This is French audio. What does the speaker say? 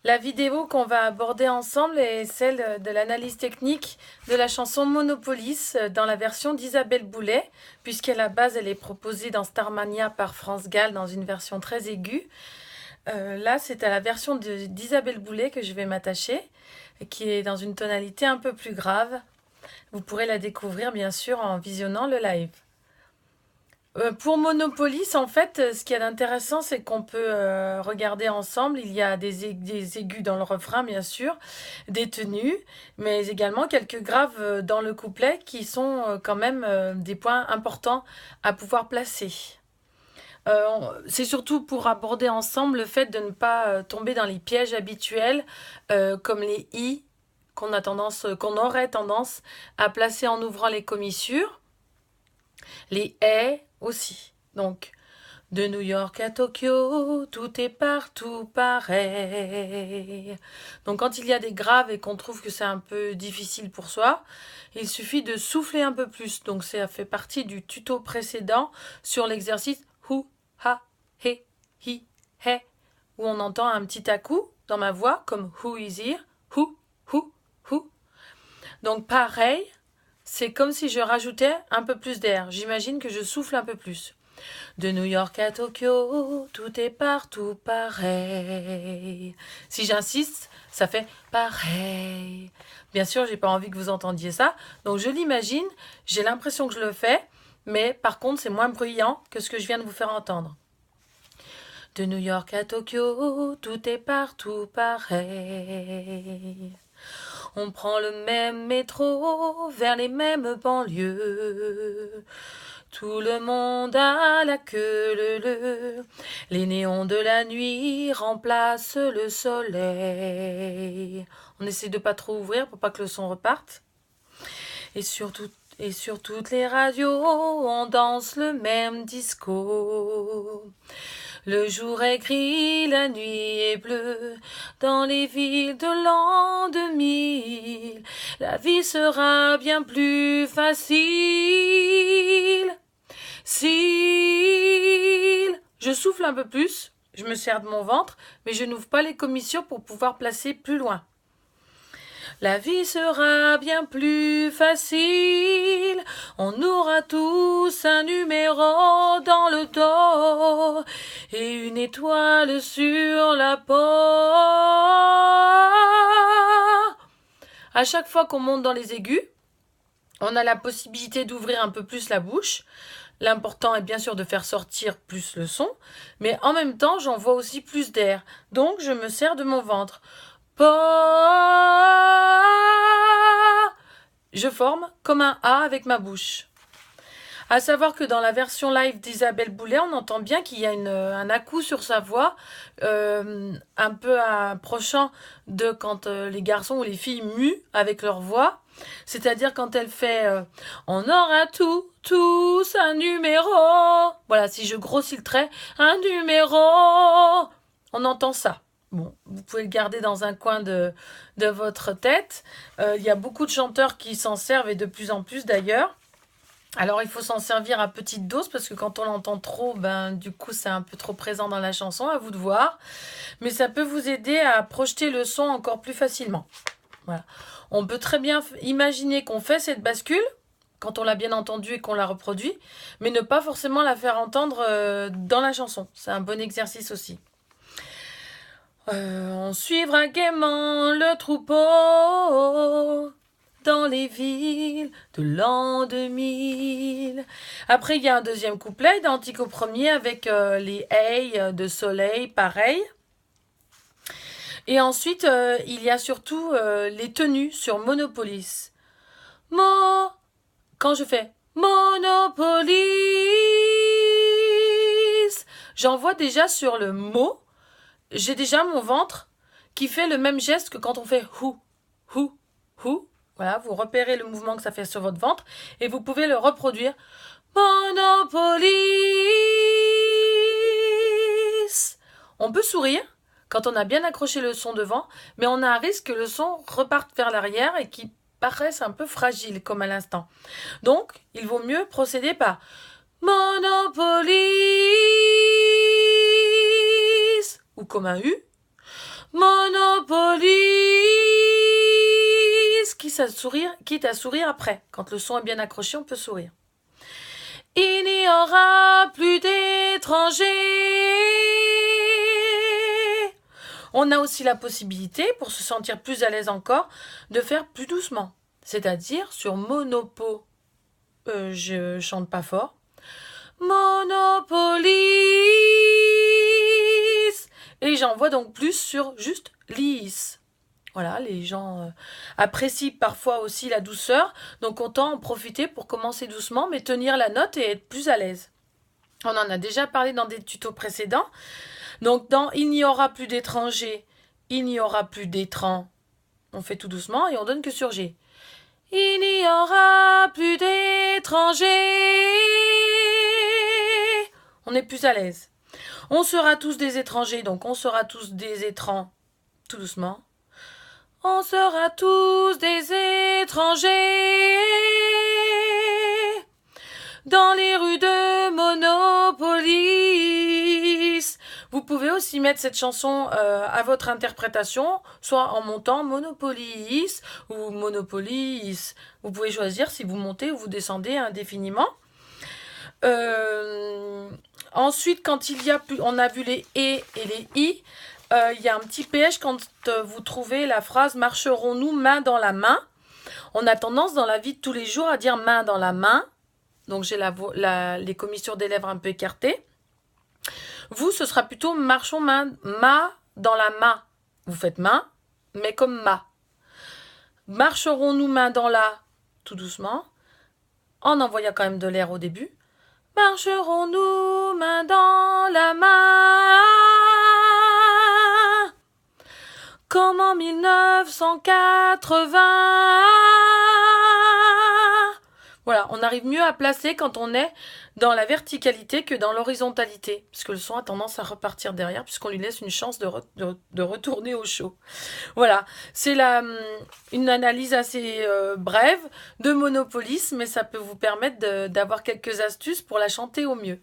La vidéo qu'on va aborder ensemble est celle de l'analyse technique de la chanson Monopolis dans la version d'Isabelle Boulet, puisqu'à la base elle est proposée dans Starmania par France Gall dans une version très aiguë. Là, c'est à la version d'Isabelle Boulet que je vais m'attacher, qui est dans une tonalité un peu plus grave. Vous pourrez la découvrir bien sûr en visionnant le live. Pour Monopolis, en fait, ce qu'il y a d'intéressant, c'est qu'on peut regarder ensemble. Il y a des aigus dans le refrain, bien sûr, des tenues, mais également quelques graves dans le couplet qui sont quand même des points importants à pouvoir placer. C'est surtout pour aborder ensemble le fait de ne pas tomber dans les pièges habituels, comme les i qu'on aurait tendance à placer en ouvrant les commissures. Les haies aussi. Donc, de New York à Tokyo, tout est partout pareil. Donc, quand il y a des graves et qu'on trouve que c'est un peu difficile pour soi, il suffit de souffler un peu plus. Donc, ça fait partie du tuto précédent sur l'exercice hu, ha, he, hi, he, où on entend un petit à-coup dans ma voix, comme who is here, who, who, who. Donc, pareil, c'est comme si je rajoutais un peu plus d'air. J'imagine que je souffle un peu plus. De New York à Tokyo, tout est partout pareil. Si j'insiste, ça fait pareil. Bien sûr, j'ai pas envie que vous entendiez ça, donc je l'imagine, j'ai l'impression que je le fais, mais par contre, c'est moins bruyant que ce que je viens de vous faire entendre. De New York à Tokyo, tout est partout pareil. On prend le même métro vers les mêmes banlieues. Tout le monde a la queue leu. Les néons de la nuit remplacent le soleil. On essaie de pas trop ouvrir pour pas que le son reparte. Et sur toutes les radios, on danse le même disco. Le jour est gris, la nuit est bleue, dans les villes de l'an 2000, la vie sera bien plus facile. Je souffle un peu plus, je me sers de mon ventre, mais je n'ouvre pas les commissures pour pouvoir placer plus loin. La vie sera bien plus facile, on aura tous un numéro dans le dos et une étoile sur la peau. À chaque fois qu'on monte dans les aigus, on a la possibilité d'ouvrir un peu plus la bouche. L'important est bien sûr de faire sortir plus le son, mais en même temps, j'envoie aussi plus d'air. Donc, je me sers de mon ventre. Je forme comme un A avec ma bouche. À savoir que dans la version live d'Isabelle Boulet, on entend bien qu'il y a un à-coup sur sa voix, un peu approchant de quand les garçons ou les filles muent avec leur voix. C'est-à-dire quand elle fait on aura tous un numéro. Voilà, si je grossis le trait, un numéro. On entend ça. Bon, vous pouvez le garder dans un coin de votre tête. Il y a beaucoup de chanteurs qui s'en servent et de plus en plus d'ailleurs. Alors il faut s'en servir à petite dose parce que quand on l'entend trop, du coup c'est un peu trop présent dans la chanson, à vous de voir. Mais ça peut vous aider à projeter le son encore plus facilement. Voilà. On peut très bien imaginer qu'on fait cette bascule quand on l'a bien entendue et qu'on la reproduit, mais ne pas forcément la faire entendre dans la chanson. C'est un bon exercice aussi. On suivra gaiement le troupeau dans les villes de l'an 2000. Après, il y a un deuxième couplet identique au premier avec les hey de soleil, pareil. Et ensuite, il y a surtout les tenues sur Monopolis. Quand je fais Monopolis, j'envoie déjà sur le mot. J'ai déjà mon ventre qui fait le même geste que quand on fait hou, hou, hou. Voilà, vous repérez le mouvement que ça fait sur votre ventre et vous pouvez le reproduire. Monopolis. On peut sourire quand on a bien accroché le son devant, mais on a un risque que le son reparte vers l'arrière et qu'il paraisse un peu fragile comme à l'instant. Donc, il vaut mieux procéder par Monopolis ou comme un U. Monopolis. quitte à sourire après. Quand le son est bien accroché, on peut sourire. Il n'y aura plus d'étrangers. On a aussi la possibilité, pour se sentir plus à l'aise encore, de faire plus doucement. C'est-à-dire sur Monopo, je chante pas fort. Monopolis. Et j'envoie donc plus sur juste lisse. Voilà, les gens apprécient parfois aussi la douceur, donc autant en profiter pour commencer doucement, mais tenir la note et être plus à l'aise. On en a déjà parlé dans des tutos précédents. Donc dans il n'y aura plus d'étrangers, il n'y aura plus d'étrants. On fait tout doucement et on donne que sur G. Il n'y aura plus d'étrangers. On est plus à l'aise. On sera tous des étrangers, donc on sera tous des étrants. Tout doucement. On sera tous des étrangers dans les rues de Monopolis. Vous pouvez aussi mettre cette chanson à votre interprétation, soit en montant Monopolis ou Monopolis. Vous pouvez choisir si vous montez ou vous descendez indéfiniment. Ensuite, quand on a vu les et les i, il y a un petit piège quand vous trouvez la phrase « Marcherons-nous main dans la main ?» On a tendance dans la vie de tous les jours à dire « main dans la main ». Donc j'ai les commissures des lèvres un peu écartées. Vous, ce sera plutôt « marchons ma dans la main ». Vous faites main, mais comme ma. Marcherons-nous main dans la, tout doucement, en envoyant quand même de l'air au début. Marcherons-nous main dans la main comme en 1980. Voilà, on arrive mieux à placer quand on est dans la verticalité que dans l'horizontalité, puisque le son a tendance à repartir derrière, puisqu'on lui laisse une chance de retourner au chaud. Voilà, c'est une analyse assez brève de Monopolis, mais ça peut vous permettre d'avoir quelques astuces pour la chanter au mieux.